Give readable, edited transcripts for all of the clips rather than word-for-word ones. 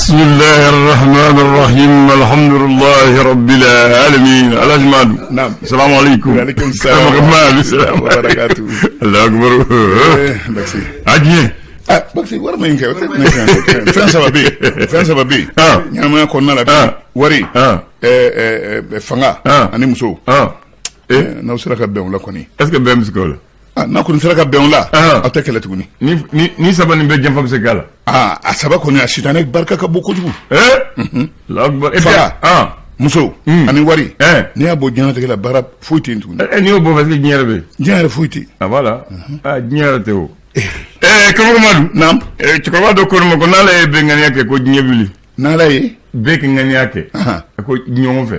بسم الله الرحمن الرحيم الحمد لله رب العالمين الأجمل. نعم. السلام عليكم. وعليكم السلام ورحمة وبركاته. الله أكبر. بكسي. عجيه. بكسي ورا ما ينكر. فين سببي. نعم كنا لا وري. فنغا. أنا مسو. نوصل كبير ولا كوني. Est-ce que بيم سكولا؟ na kun sera ka bɛn la a tɛ kɛlɛ tuguni ni saba nin bɛ janfa bɛ se kala a saba kɔni a sitanɛ barika ka bon kojugu lakbar faga muso ani wari n'i y'a bɔ diɲɛlatigɛ la baara foyi tɛ yen tuguni n'i y'o bɔ parce que diɲɛ yɛrɛ bɛ diɲɛ yɛrɛ foyi tɛ ah voilà diɲɛ yɛrɛ tɛ o Karamɔgɔ naam cɛkɔrɔba dɔ ko ne ma ko n'ala ye bɛnganiya kɛ ko diɲɛ bɛ wuli n'ala ye bɛɛ kɛ ŋaniya kɛ ko ɲɔgɔn fɛ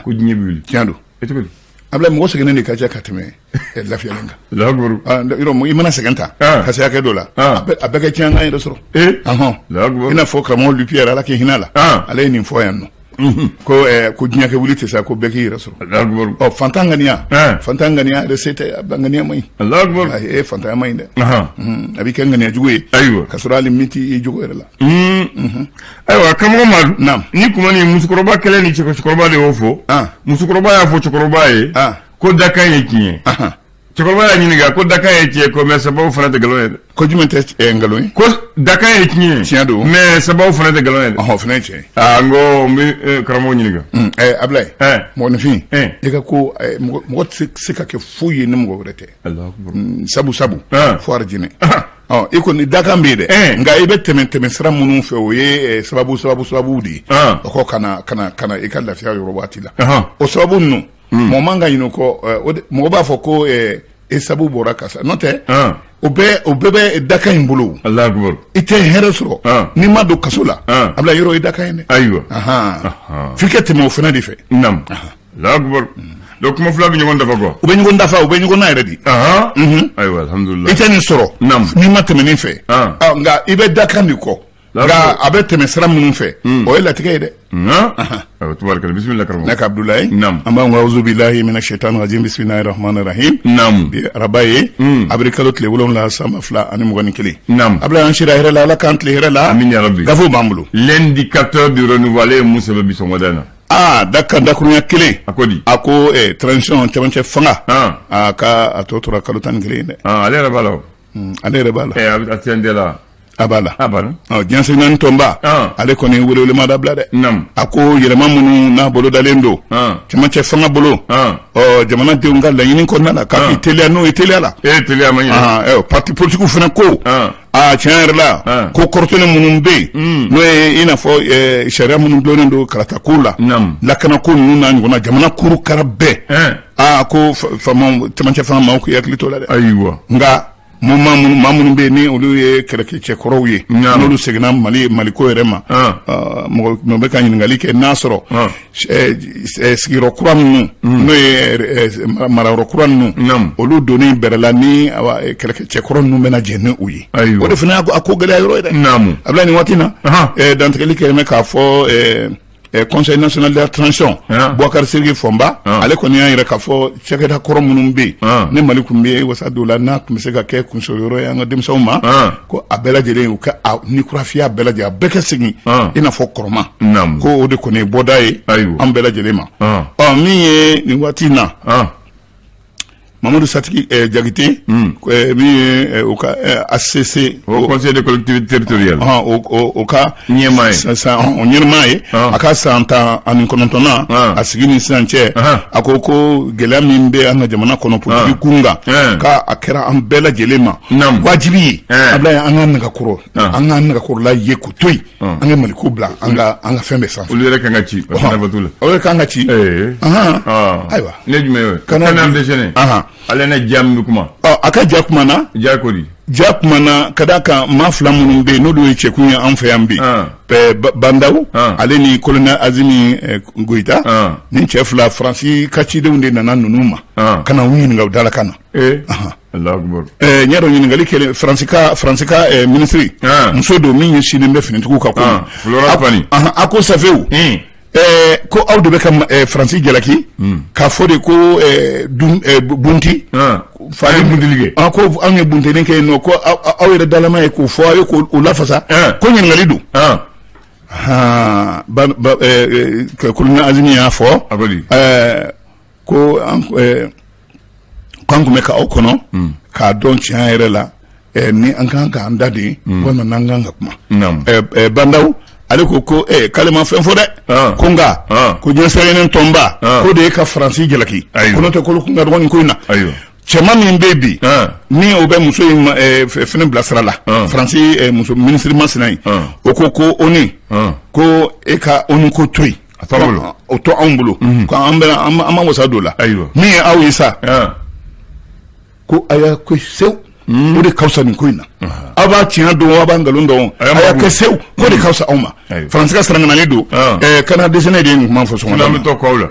ko diɲɛ bɛ wuli tiɲɛ don e cogo di Ablaye mɔgɔ sɛgɛnnen de ka ca ka tɛmɛ lafiyalen kan. Laguru. I mana sɛgɛn ta. Ka se hakɛ dɔ la. A bɛɛ kɛ tiɲɛ kan yɛrɛ sɔrɔ. Laguru. I n'a fɔ karamɔgɔ Luc Pierre ala k'i hinɛ la. Ale ye nin fɔ yan nɔ. Ko diɲɛ kɛ wuli tɛ sa ko bɛɛ k'i yɛrɛ sɔrɔ. Laguru. Fantan ŋaniya. Fantan ŋaniya yɛrɛ se tɛ ŋaniya man ɲi. Laguru. Fantanya man ɲi dɛ. A bɛ kɛ ŋaniya jugu ye. Ayiwa. Ka sɔrɔ hali min t'i jogo yɛrɛ la. Ayiwa karamɔgɔ Madu. Naam. Ni kuma ni musokɔrɔba kɛlɛ ni cɛkɔrɔba de y'o fɔ. Musokɔrɔba y'a fɔ cɛkɔrɔba ye. Ko dakan ye tiɲɛ ye cɛkɔrɔba y'a ɲininka ko dakan ye tiɲɛ ko mais sababu fana tɛ nkalon ye dɛ ko jumɛn tɛ nkalon ye ko dakan ye tiɲɛ ye tiɲɛ don mais sababu fana tɛ nkalon ye dɛ ɔhɔn fana ye tiɲɛ n ko n bɛ karamɔgɔ ɲininka Ablaye mɔgɔninfin e ka ko mɔgɔ tɛ se ka kɛ foyi ye ni mɔgɔ wɛrɛ tɛ sabu fo arijinɛ i kɔni dakan bɛ yen dɛ nka i bɛ tɛmɛ sira minnu fɛ o ye sababu de ye o kɔ kana i ka lafiya yɔrɔ waati la o sababu ninnu mɔgɔ man ka ɲinɛ kɔ mɔgɔ b'a fɔ ko e sabu bɔra kasa n'o tɛ o bɛɛ bɛ dakan in bolo i tɛ hɛrɛ sɔrɔ n'i ma don kaso la Ablaye yɔrɔ i dakan ye dɛ ayiwa f'i ka tɛmɛ o fana de fɛ naam Allahu donc kuma fila bɛ ɲɔgɔn dafa quoi u bɛ ɲɔgɔn dafa u bɛ ɲɔgɔn na yɛrɛ de ayiwa alhamdulillah i tɛ nin sɔrɔ n'i ma tɛmɛ nin fɛ nka i bɛ dakan de kɔ nka a bɛ tɛmɛ sira minnu fɛ o ye latigɛ ye dɛ tubarikala bisimila karamɔgɔ ne ka Abdulaye naam an b'an ka auzu billahi mina shaitani rajim bismillahir rahmanir rahim naam bi araba ye abiri kalo tile 7 san 2021 naam Ablaye an sira hɛrɛ la ala k'an tile hɛrɛ la amin ya rabbi gafo b'an bolo l'indicateur du renouvelé Musa bɛ bisɔngɔda na dakurunya kelen a ko di a ko transition cɛmancɛ fanga a tɔ tora kalo 11 dɛ ale yɛrɛ b'a la ale yɛrɛ b'a la a bɛ TND la a b'a la diɲɛsɛn naani tɔnba ale kɔni welewelema dabila dɛ a ko yɛlɛma minnu n'a bolo dalen don cɛmancɛ fanga bolo jamanadenw ka laɲini kɔnɔna la k'a teliya n'o ye teliya la teliya ma ɲɛ parti politique fana ko tiɲɛ yɛrɛ la ko kɔrɔtɔlen minnu bɛ yen n'o ye i n'a fɔ sariya minnu dulonlen don karatako la lakanako ninnu n'a ɲɔgɔnna jamana kuru kara bɛɛ ko cɛmancɛ fanga maaw k'u hakili to la dɛ ayiwa nka maa minnu bɛ yen ni olu ye kɛlɛkɛcɛkɔrɔw ye n'olu seginna maliko yɛrɛ ma mɔgɔ bɛ ka ɲininkali kɛ n'a sɔrɔ sigiyɔrɔ kura ninnu n'o ye marayɔrɔ kura ninnu olu donni bɛrɛla ni kɛlɛkɛcɛkɔrɔ ninnu bɛna jɛ ni u ye o de fana a ko gɛlɛya yɔrɔ ye dɛ Ablaye nin waati na dantigɛli kɛlen bɛ k'a fɔ Conseil national de la transition Boubacar Siriki Fɔnba ale kɔni y'a yɛrɛ k'a fɔ cakɛda kɔrɔ minnu bɛ yen ni Mali tun bɛ wasa dɔw la n'a tun bɛ se ka kɛ kunsɔrɔyɔrɔ ye an ka denmisɛnw ma ko a bɛɛ lajɛlen u ka ni kurafiya bɛɛ lajɛlen a bɛɛ ka segin i n'a fɔ kɔrɔma ko o de kɔni ye bɔda ye an bɛɛ lajɛlen ma min ye nin waati na Mamadou Satiki Diakité min ye u ka ACC au conseil de collectivité territoriale o ka ɲɛmaa ye a ka san 19 a sigi ni sisan cɛ a ko gɛlɛya min bɛ an ka jamana kɔnɔ politique kunga k'a kɛra an bɛɛ lajɛlen ma wajibi ye Ablaye an ka nɛgɛkɔrɔla ye k'u to yen an ka Maliko bila an ka fɛn bɛɛ sanfɛ olu yɛrɛ kan ka ci olu yɛrɛ kan ka ci ayiwa ne jumɛn ye kana déchaîner ale ne jam kuma a ka ja kuma na ja ko di ja kuma na ka da kan maa fila minnu bɛ yen n'olu ye cɛkun ye an fɛ yan bi Bandaw ale ni colonel Azimi Goïta ni cɛ fila Faransi ka cidenw de nana ninnu ma ka na u ɲininka u dala kan na Allahu akbar n y'a dɔn ɲininkali kɛlen Faransi ka ministre muso don min ɲɛsinnen bɛ finitigiw ka ko a ko Safewu ko aw de bɛ ka Faransi jalaki k'a fɔ de ko bunti fali buntilige ko anw ye buntenin kɛ yen nɔ ko aw yɛrɛ dalama ye k'o fɔ aw ye k'o lafasa ko ɲininkali don kolona azimi y'a fɔ ko k'an kun bɛ ka aw kɔnɔ k'a dɔn tiɲɛ yɛrɛ la ni an kan k'an da de walima n'an kan ka kuma bandaw ale ko k'ale ma fɛn fɔ dɛ ko nka ko ɲɛsɛrɛnin tɔnba ko de ye ka faransi jalaki ko n'o tɛ k'olu kun ka dɔgɔ nin ko in na cɛman min bɛ bi ni o bɛ muso in fɛnɛ bilasira la faransi muso minisiri masina ye o ko ONU ko e ka ONU ko to yen o to anw bolo ko an ma wasa don la min ye aw ye sa ko a y'a ko sew o de ka fisa nin ko in na aw b'a tiɲɛ dɔn aw b'a nkalon dɔn a y'a kɛ sew k'o de ka fisa anw ma faransi ka sarangani don kana dɛsɛnɛ de ye nin kuma fɔ sɔngɔ la. an bɛ to k'aw la.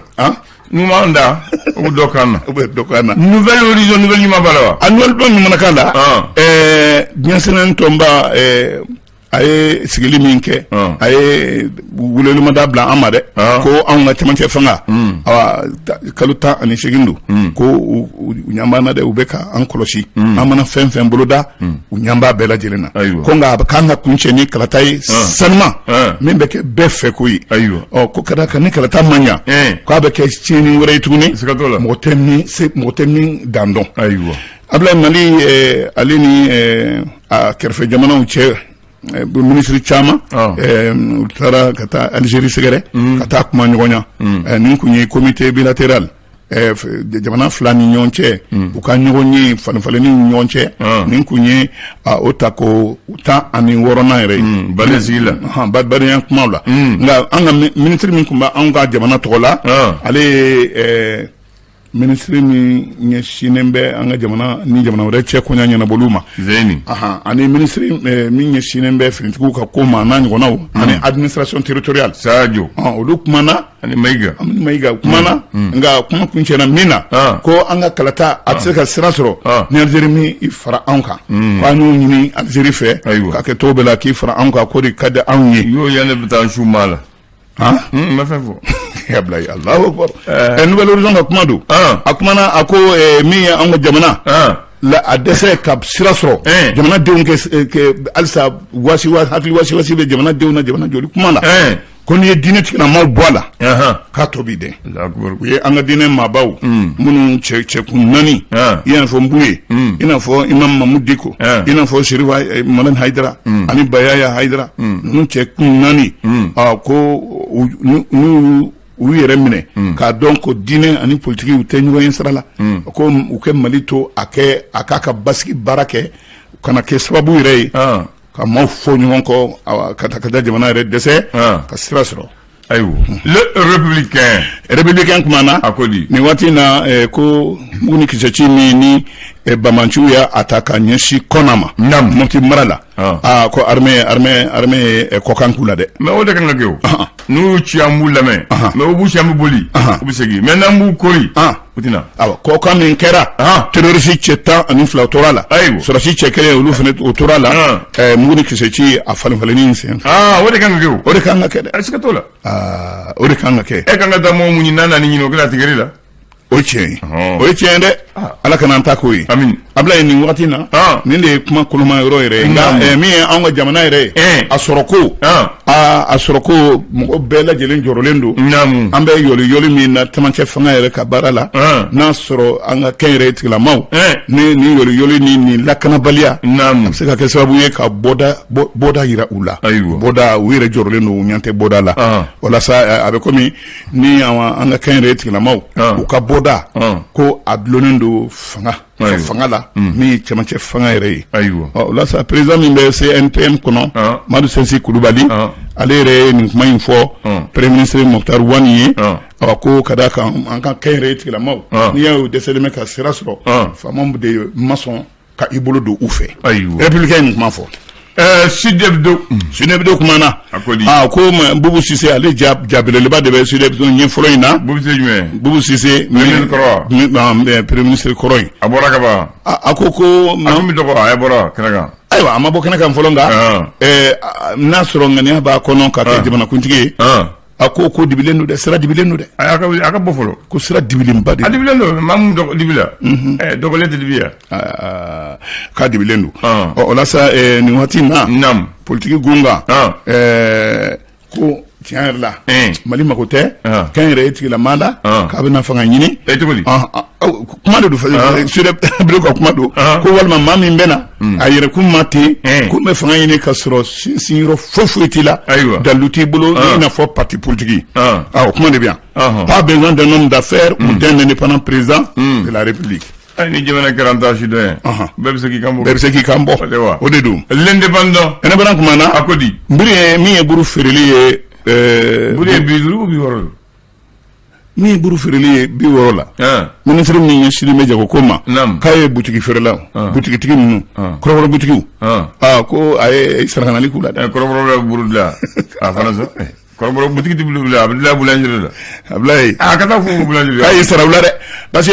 Nous da o dɔ kan na. Nouvelle horizon nouvelle ɲuman b'a la wa. A nouvelle dɔ ɲuman kan la. Diɲɛsɛnɛ tɔnba a ye sigili min kɛ a ye welewelemada bila an ma dɛ ko anw ka cɛmancɛ fanga kalo 18 don ko u ɲanb'a na dɛ u bɛ ka an kɔlɔsi an mana fɛn fɛn boloda u ɲanb'a bɛɛ lajɛlen na ko nka a k'an ka kuncɛ ni kalata ye sanuman min bɛ kɛ bɛɛ fɛ ko ye ko ka d'a kan ni kalata man ɲa k'a bɛ kɛ tiɲɛni wɛrɛ ye tuguni mɔgɔ tɛ min dan dɔn Abdoulaye Mali ale ni a kɛrɛfɛ jamanaw cɛ ministre caman u taara ka taa Algérie sɛgɛrɛ ka taa kuma ɲɔgɔnya nin kun ye comité bilatéral jamana fila ni ɲɔgɔn cɛ u ka ɲɔgɔn ye falenfalenni ni ɲɔgɔn cɛ nin kun ye o ta ko 16nan yɛrɛ ye bale sigi la badenya kumaw la nka an ka ministre min kun bɛ anw ka jamana tɔgɔ la ale ye ministre min ɲɛsinnen bɛ an ka jamana ni jamana wɛrɛ cɛ koɲa ɲɛnabɔliw ma Zeni ani ministre min ɲɛsinnen bɛ finitigiw ka ko ma n'a ɲɔgɔnnaw ani administration territoriale Sadio olu kumana ani Mayiga kumana nka kuma kuncɛna min na ko an ka kalata a tɛ se ka sira sɔrɔ ni Algérie min i fara anw kan ko an y'o ɲini Algérie fɛ k'a kɛ cogo bɛɛ la k'i fara anw kan ko de ka di anw ye y'o yan ne bɛ taa su maa la n bɛ fɛn fɔ Ablaye Allahu Akbar Nouvelle Horizon ka kuma don a kumana a ko min ye an ka jamana la a dɛsɛ ka sira sɔrɔ jamanadenw kɛ halisa hakili wasi bɛ jamanadenw na jamana joli kuma la ko n'i ye diinɛ tigilamaaw bɔ a la k'a tɔ b'i dɛn u ye an ka diinɛ maabaw minnu cɛkun 4 i n'a fɔ Mbuye i n'a fɔ Imam Mamud Diko i n'a fɔ Chérif Malène Haïdara ani Bayaya Haïdara ninnu cɛkun 4 ko u yɛrɛ minɛ k'a dɔn ko diinɛ ani politiki u tɛ ɲɔgɔn ye sira la ko u kɛ Mali to a k'a ka basigi baara kɛ kana kɛ sababu yɛrɛ ye ka maaw fɔ ɲɔgɔn kɔ ka taa jamana yɛrɛ dɛsɛ ka sira sɔrɔ ayiwa le républicain kumana a ko di nin waati na ko Muguni Kisɛci min ni Bamanciw y'a ta ka ɲɛsin kɔna ma Mopti mara la ko armée kɔkan k'u la dɛ mais o de kan ka kɛ o n'u ci an b'u lamɛn mais u b'u ci an bɛ boli u bɛ segin mais n'an b'u kori u tɛna kɔkan min kɛra terroriste cɛ 12 o tora la sɔrɔsi cɛ 1 olu fana o tora la Muguni Kisɛci a falenfalenni in sen o de kan ka kɛ o de kan ka kɛ dɛ est-ce que t'o la o de kan ka kɛ e kan ka taa mɔgɔ mun ɲini n'a nana ɲini o kɛra tigɛli la o tiɲɛ dɛ Ala kana an ta k'o ye Ablaye nin wagati na nin de ye kuma koloma yɔrɔ yɛrɛ ye nka min ye anw ka jamana yɛrɛ ye a sɔrɔ ko mɔgɔ bɛɛ lajɛlen jɔrɔlen don an bɛ yɔli min na cɛmancɛ fanga yɛrɛ ka baara la n'a sɔrɔ an ka kɛnyɛrɛye tigilamaw ni yɔli ni nin lakanabaliya a bɛ se ka kɛ sababu ye ka bɔda yira u la bɔda u yɛrɛ jɔrɔlen don u ɲɛ tɛ bɔda la walasa a bɛ komi ni an ka kɛnyɛrɛye tigilamaw u ka bɔda ko a dulonnen don fanga la ni cɛmancɛ fanga yɛrɛ ye walasa président min bɛ CNPM kɔnɔ Madu Sensi Kulubali ale yɛrɛ ye nin kuma in fɔ premier ministre Mokhtar Wani ye ko ka d'a kan an ka kɛnyɛrɛye tigilamaw n'i y'a ye u dɛsɛlen bɛ ka sira sɔrɔ faamaw de ma sɔn ka i bolo don u fɛ républicain nin kuma fɔ Sudebdo kumana ko Bubu Sise ale jabeleleba de bɛ Sudebdo ɲɛfɔlɔ in na Bubu Sise premier ministre kɔrɔ in a bɔra ka ban a ko min tɔgɔ a bɔra kɛnɛ kan ayiwa a ma bɔ kɛnɛ kan fɔlɔ nka n'a sɔrɔ ŋaniya b'a kɔnɔ ka kɛ jamanakuntigi ye a ko dibilen don dɛ sira dibilen don dɛ a ka bɔ fɔlɔ ko sira dibilenba de a dibilen don maa mun dibila dɔgɔlen tɛ dibi yan k'a dibilen don o la sa nin waati na politiki gunga ko tiɲɛ yɛrɛ la Mali mako tɛ kan yɛrɛ tigila manda k'a bɛna fanga ɲini kuma de do Sudɛb ka kuma do ko walima maa min bɛna a yɛrɛ kun ma ten ko bɛ fanga ɲini ka sɔrɔ sinsinyɔrɔ foyi t'i la dalu t'i bolo i n'a fɔ parti politique o kuma de bɛ yan pas besoin d'un homme d'affaires ou d'un indépendant président de la République. Ni jamana kɛra ta sidɔn bɛɛ bɛ se k'i kan bɔ. Bɛɛ bɛ se k'i kan bɔ o de don. L'indépendant. Indépendant kuma na a ko di. Nbiri ye min ye buru feereli ye. Buru ye 50 ou 60. Min ye buru feereli ye 60 la. Ministre min ye Sidibé Jago ko ma. K'a ye butigi feerela butigitigi ninnu kɔrɔbɔrɔ butigiw. Ko a ye sarakanali k'u la dɛ. Kɔrɔbɔrɔ bɛ buru dilan a fana sa. Kɔrɔbɔrɔ butigi ti bulu a bɛ dilan boulangerie la. Ablaye. Ka taa fo boulangerie. K'a ye sara u la dɛ. Parce que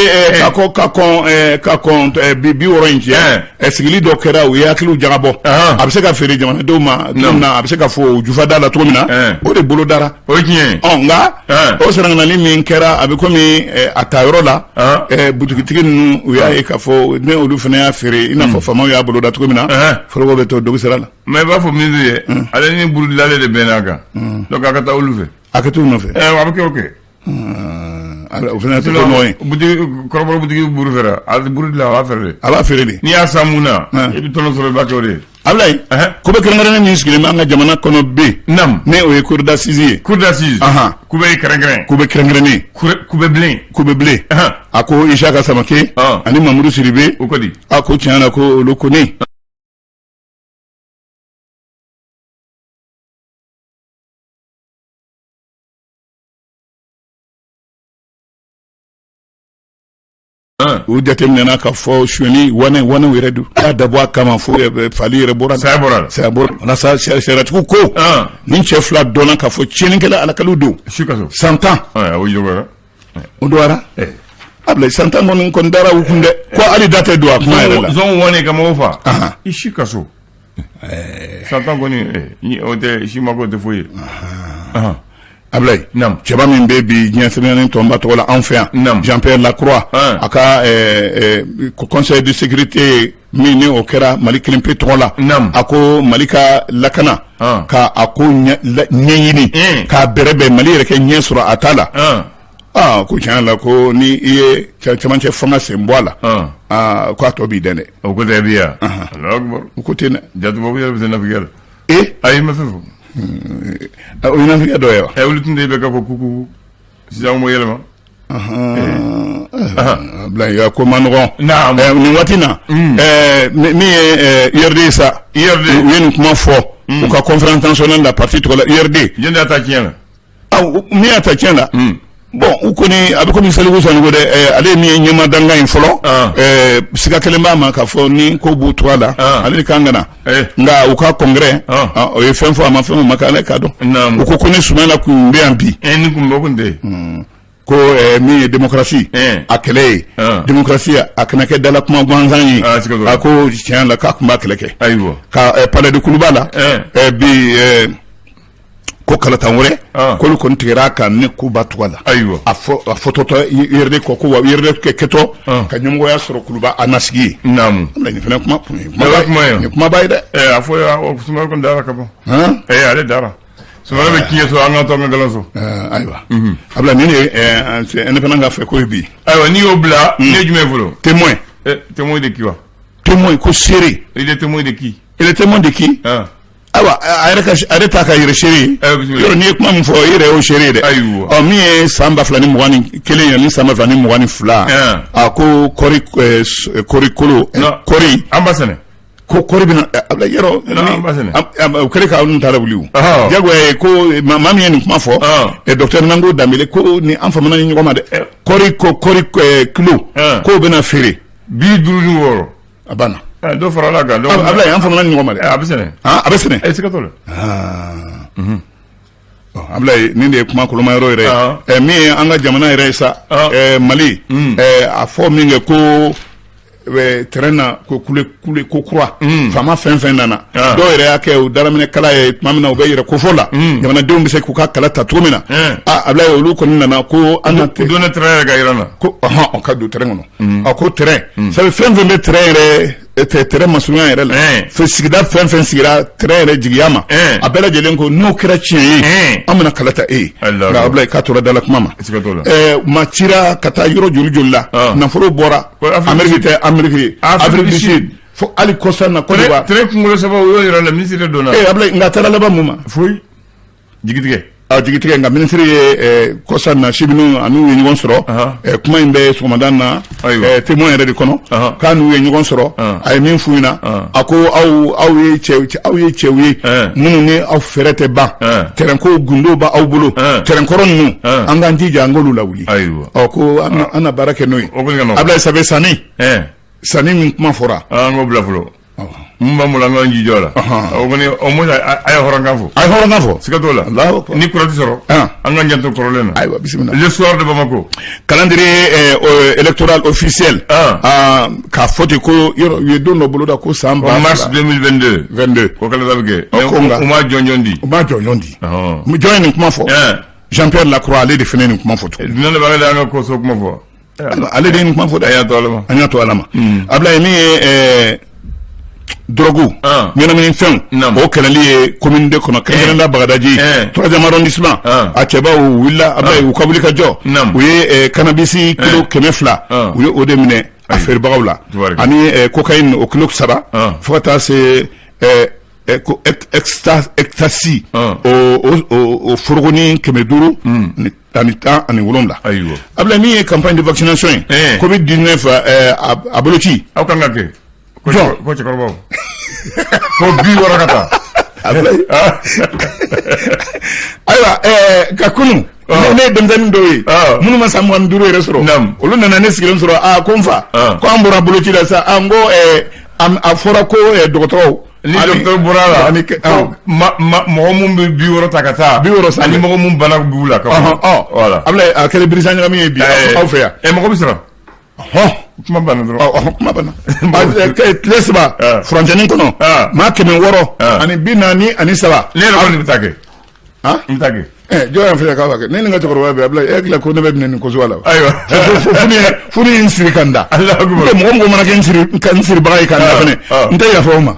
ka kɔn bi 60 in cɛ sigili dɔ kɛra u ye hakiliw jagabɔ a bɛ se ka feere jamanadenw ma cogo min na a bɛ se ka fɔ jufa da la cogo min na o de bolo dara o ye tiɲɛ nka o sarakanali min kɛra a bɛ komi a ta yɔrɔ la butigitigi ninnu u y'a ye k'a fɔ ne olu fana y'a feere i n'a fɔ faamaw y'a bolo da cogo min na foroko bɛ to dogo sira la. Mais i b'a fɔ min ye ale ni burudilale de bɛnna kan donc a ka taa olu fɛ. A ka t'u nɔfɛ. A bɛ kɛ o kɛ. O fana tɛ ko nɔ ye. Kɔrɔbɔrɔ butigi buru fɛra a buru dilan a b'a feere de. A b'a feere de. N'i y'a san mun na i bɛ tɔnɔ sɔrɔ i b'a kɛ o de ye. Ablaye ko bɛ kɛrɛnkɛrɛnnen min sigilen bɛ an ka jamana kɔnɔ bi ne o ye cour d'assises ye. Cour d'assises kube kɛrɛnkɛrɛn. Kube kɛrɛnkɛrɛnnen. Kube bilen. Kube bilen. A ko Isaka Samake ani Mamadou Sidibé o ko di. A ko tiɲɛ na ko olu ko ne. U jateminɛna ka fɔ suyɛni wane yɛrɛ do a dabɔ a kama fo fali yɛrɛ bɔra saya bɔra walasa sariatigiw ko ni cɛ fila dɔnna ka fɔ tiɲɛnikɛla alakaliw don 100 ans o dɔgɔyara Ablaye 100 ans kɔni dara u kun dɛ ko hali da tɛ don a kuma yɛrɛ la zɔn wane ka mɔgɔw fa i si ka so 100 ans kɔni o tɛ si mako tɛ foyi ye Ablaye cɛba min bɛ bi diɲɛ sɛbɛnni tɔnba tɔgɔ la anw fɛ yan Jean-Pierre Lacroix a ka conseil de sécurité min ni o kɛra Mali kelen pe tɔgɔ la a ko Mali ka lakana ka a ko ɲɛɲini k'a bɛrɛbɛn Mali yɛrɛ kɛ ɲɛ sɔrɔ a t'a la ko tiɲɛ la ko ni i ye cɛmancɛ fanga sen bɔ a la ko a tɔ b'i dɛn dɛ o ko tɛ bi yan o ko ten dɛ jatubabu yɛrɛ bɛ se nafigɛ la ayi ma fɛn fɔ o ye nafigɛ dɔ ye wa olu tun tɛ bɛ ka fɔ kuku sisan mo yɛlɛma Ablaye ko ma nɔgɔn nin waati na min ye URD sa u ye nin kuma fɔ u ka conférence nationale la parti tɔgɔ la URD jɔn de y'a ta tiɲɛ la min y'a ta tiɲɛ la bon u kɔni a bɛ komi Salifu Sanogo dɛ ale min ye ɲɛma danga in fɔlɔ siga kelen b'a ma k'a fɔ ni ko b'u to a la ale de kan ka na nka u ka congrès o ye fɛn fɔ a ma fɛn o ma k'ale k'a dɔn u ko ni Sumala kun bɛ yan bi ni kun bɛ kun tɛ ko min ye démocratie a kɛlɛ ye démocratie a kana kɛ dala kuma gansan ye a ko tiɲɛ la k'a kun b'a kɛlɛ kɛ ka palais de Kuluba la bi ko kalatan wɛrɛ k'olu kɔni tigɛra a kan ne ko ba tɔgɔ la a fɔtɔtɔ URD kɔ ko wa URD kɛtɔ ka ɲɛmɔgɔya sɔrɔ Kuluba a nasigi ye nin fana kuma b'a ye dɛ a fɔ Sumaworo kɔni dara ka ban ale dara Sumaworo bɛ tiɲɛ so an ka to an ka galan so ayiwa Ablaye nin de indépendant ka fɛ ko ye bi ayiwa n'i y'o bila ne ye jumɛn fɔlɔ témoin de qui wa témoin ko seere il est témoin de qui ayiwa a yɛrɛ t'a ka yɛrɛ seere ye yɔrɔ n'i ye kuma min fɔ i yɛrɛ y'o seere ye dɛ min ye san 2021 ni san 2022 a ko kɔri kolo kɔri an b'a sɛnɛ ko kɔri bɛna Ablaye yɔrɔ o kɛlen ka anw taara wuli o jagoya ye ko maa min ye nin kuma fɔ docteur Nango Dambele ko ni an famana ni ɲɔgɔn ma dɛ kɔri kilo k'o bɛna feere 56 a banna dɔ fara la kan Ablaye an famana ni ɲɔgɔn ma dɛ a bɛ sɛnɛ a bɛ sɛnɛ siga t'o la Ablaye nin de ye kuma koloma yɔrɔ yɛrɛ ye min ye an ka jamana yɛrɛ ye sa Mali a fɔ min kɛ ko terrain na ko kule ko kura faama fɛn nana dɔw yɛrɛ y'a kɛ u daraminɛ kala ye tuma min na u bɛ yɛrɛ kofɔ la jamanadenw bɛ se k'u ka kala ta cogo min na Ablaye olu kɔni nana ko an na don terrain yɛrɛ ka yira na ko ka don terrain kɔnɔ ko terrain sabu fɛn bɛ terrain yɛrɛ tere masunya yɛrɛ la fo sigida fɛn fɛn sigira tere yɛrɛ jigiya ma a bɛɛ lajɛlen ko n'o kɛra tiɲɛ ye an bɛna kalata e nka Ablaye k'a tora dala kuma ma ma cira ka taa yɔrɔ joli joli la nafolo bɔra Amérique tɛ Amérique ye Afrique du Sud fo hali Costa na Côte d'Ivoire tere kunkolo saba o y'o yɔrɔ la ministre donna Ablaye nka taara laban mun ma foyi jigitigɛ jigitigɛ nka ministre ye Costa na Sibinu an'u ye ɲɔgɔn sɔrɔ kuma in bɛ sɔgɔmada na témoin yɛrɛ de kɔnɔ k'a n'u ye ɲɔgɔn sɔrɔ a ye min f'u ɲɛna a ko aw ye cɛw ye minnu ni aw fɛrɛ tɛ ban terrain ko gundo b'aw bolo terrain kɔrɔ ninnu an k'an jija an k'olu lawuli ko an na baara kɛ n'o ye Ablaye Sabe sanni min kuma fɔra an k'o bila fɔlɔ mun b'an bolo an k'an jija o la o kɔni au moins a ye hɔrɔnkan fɔ siga t'o la ni kɔrɔ tɛ sɔrɔ an k'an janto kɔrɔlen na ayiwa bisimila le soir de Bamako calendrier électoral officiel k'a fɔ ten ko yɔrɔ u ye don dɔ boloda ko san ba mars 2022 ko kalata bɛ kɛ u m'a jɔnjɔn di jɔn ye nin kuma fɔ Jean-Pierre Lacroix ale de fana nin kuma fɔ tugun dunan de b'ale de an ka kɔsɔ kuma fɔ ale de ye nin kuma fɔ dɛ an y'a to ala ma Ablaye min ye drogue ɲɛnamini fɛnw o kɛlɛli ye commune de kɔnɔ kɛrɛnkɛrɛnnenya Bagadaji 3e arrondissement a cɛbaw wulila Ablaye u ka wuli ka jɔ u ye cannabis kilo 200 u ye o de minɛ a feerebagaw la ani cocaïne o kilo 3 fo ka taa se ecstasy o forogoni 500 ani 17 Ablaye min ye campagne de vaccination ye Covid-19 a boloci aw kan ka kɛ ko cɛkɔrɔbaw ko bi wɔɔrɔ ka taa ayiwa ka kunu ne ye denmisɛnnin dɔw ye minnu ma san 25 yɛrɛ sɔrɔ olu nana ne sigilen sɔrɔ ko n fa ko an bɔra boloci la sa n ko a fɔra ko dɔgɔtɔrɔw ni docteur bɔra la mɔgɔ mun bɛ 60 ta ka taa ani mɔgɔ mun bana b'u la voilà Ablaye a kɛlen birisa ɲagami ye bi aw fɛ yan mɔgɔ bɛ siran kuma banna dɔrɔn kuma banna tile saba furancɛnin kɔnɔ maa 600 ani 43 ne yɛrɛ kɔni bɛ taa kɛ n bɛ taa kɛ jɔn y'a fɛ k'a b'a kɛ ne ni n ka cɛkɔrɔba bɛ Ablaye e hakili la ko ne bɛ minɛ nin kosuba la ayiwa furu ye n siri ka n da mɔgɔ mana kɛ n siribaga ye ka n da fɛnɛ n tɛ yafa o ma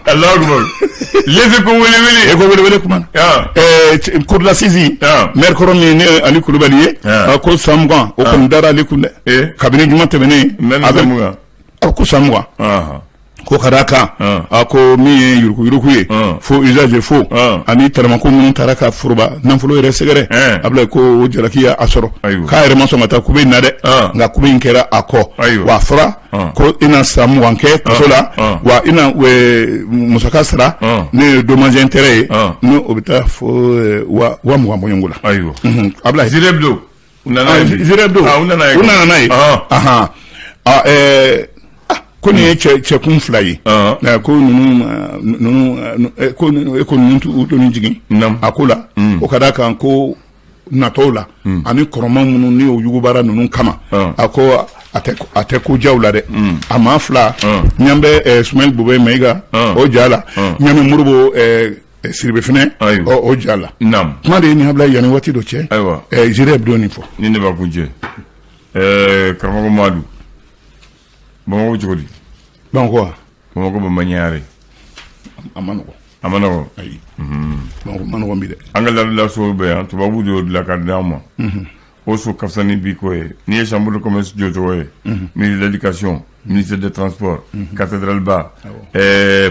lese ko wele ko wele kuma cour d'assises maire kɔrɔ min ne Ali Kulubali ye ko san 20 o kɔni dara ale kun dɛ kabini juma tɛmɛnen ko san 20 ko ka d'a kan ko min ye yuruku ye fo usage fo ani taramako minnu taara ka foroba nafolo yɛrɛ sɛgɛrɛ Ablaye ko o jalaki y'a sɔrɔ k'a yɛrɛ ma sɔn ka taa kube in na dɛ nka kube in kɛra a kɔ wa a fɔra ko i na san 20 kɛ kaso la wa i na musaka sara ne ye dommage intérêt ye ni o bɛ taa fo wa 20 bɔɲɔngo la Ablaye Zirebdo u nana n'a ye ko nin ye cɛkun 2 ye ko ninnu t'u doni jigin a ko la o ka d'a kan ko natɔw la ani kɔrɔma minnu ni o yugubara ninnu kama a ko a tɛ ko jaw la dɛ a maa 2 ɲan bɛ Sumayɛl Bobe Mayiga o ja la ɲan bɛ Modibo Siribe fɛnɛ o ja la kuma de ye nin Ablaye yanni waati dɔ cɛ Zire bɛ nin fɔ ni ne b'a kun cɛ karamɔgɔ Madu Bamako cogo di Bamako bɛ manière a ma nɔgɔn ayi Bamako ma nɔgɔn bi dɛ an ka laadalasow bɛ yan tubabu de y'o dilan ka di an ma o so ka fisa ni bi ko ye n'i ye chambre de commerce jɔ cogo ye ministre de l'éducation ministère des transports cathédrale ba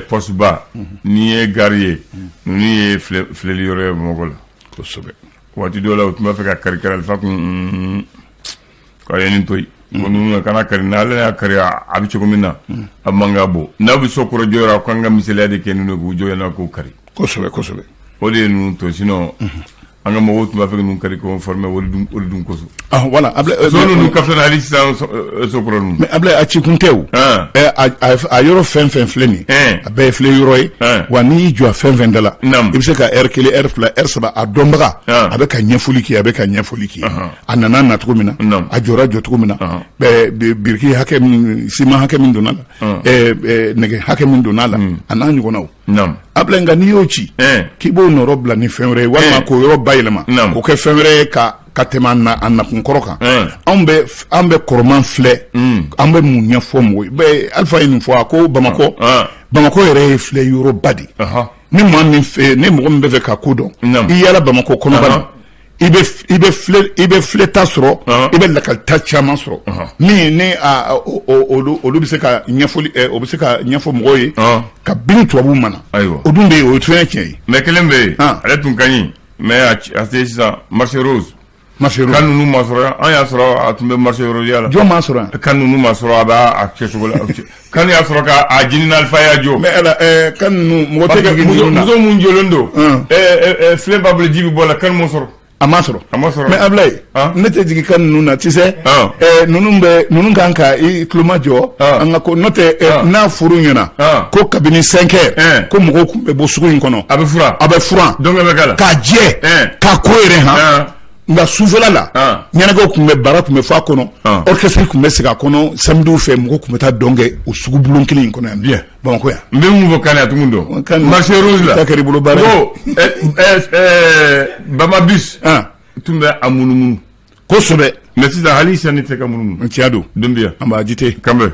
poste ba n'i ye gare ye ninnu ye filɛli yɔrɔ ye Bamako la kosɛbɛ waati dɔw la u tun b'a fɛ ka kari alifa kun k'a ye nin to yen ko ninnu kana kari n'ale y'a kari a bɛ cogo min na a man ka bɔ n'a bɛ so kɔrɔ jɔyɔrɔ a kan ka misaliya de kɛ ninnu k'u jɔ yan k'u kari kosɛbɛ o de ye ninnu to sinon an ka mɔgɔw tun b'a fɛ ka ninnu kari k'o former o de dun kosɔn voilà Ablaye so ninnu ka fisa hali sisan so kɔrɔ ninnu mais Ablaye a cikun tɛ o a yɔrɔ fɛn fɛn filɛ nin a bɛɛ ye filɛ yɔrɔ ye wa n'i y'i jɔ a fɛn fɛn da la i bɛ se ka heure 1 heure 2 heure 3 a dɔnbaga a bɛ ka ɲɛfɔli kɛ a nana na cogo min na a jɔra jɔ cogo min na biriki hakɛ min siman hakɛ min donna la nɛgɛ hakɛ min donna la a n'a ɲɔgɔnnaw Ablaye nka n'i y'o ci k'i b'o nɔrɔ bila ni fɛn wɛrɛ ye walima k'o yɔrɔ bayɛlɛma k'o kɛ fɛn wɛrɛ ye ka ka tɛmɛ a nakun kɔrɔ kan an bɛ kɔrɔman filɛ an bɛ mun ɲɛfɔ mɔgɔ ye Alpha ye nin fɔ a ko Bamakɔ yɛrɛ ye filɛ yɔrɔba de ni maa min fɛ ni mɔgɔ min bɛ fɛ ka ko dɔn i yala Bamakɔ kɔnɔbara i bɛ filɛta sɔrɔ i bɛ lakalita caman sɔrɔ min ni olu bɛ se ka ɲɛfɔli o bɛ se ka ɲɛfɔ mɔgɔw ye ka bin tubabuw mana o dun bɛ yen o ye fɛn tiɲɛ ye mais kelen bɛ yen ale tun ka ɲi mais a se sisan marché rose kan ninnu ma sɔrɔ an y'a sɔrɔ a tun bɛ marché rose la jɔn ma sɔrɔ kan ninnu ma sɔrɔ a b'a kɛcogo la kan y'a sɔrɔ ka a ɲini Alpha y'a jɔ mais kan ninnu mɔgɔ tɛ ka muso mun jɔlen don filɛ b'a bolo ji bɛ bɔ a la kan m'o sɔrɔ a ma sɔrɔ mais Ablaye ne tɛ jigin kan ninnu na tu sais ninnu kan ka i tuloma jɔ an ka ko n'o tɛ n'a furu ɲɛna ko kabini 5 heures ko mɔgɔw tun bɛ bɔ sugu in kɔnɔ a bɛ furan k'a jɛ k'a ko yɛrɛ nka sufɛla la ɲɛnajɛw tun bɛ baara tun bɛ fɔ a kɔnɔ orchestre tun bɛ sigi a kɔnɔ samediw fɛ mɔgɔw tun bɛ taa dɔn kɛ o sugu bulon kelen in kɔnɔ yan bien Bamakɔ yan n bɛ mun fɔ kan a tugun dɔn marché rose la k'a kɛra i bolo baara ye Bamabus tun bɛ a munumunu kosɛbɛ mais sisan hali sisan ne tɛ ka munumunu tiɲɛ don don bɛ yan an b'a jite kanbɛ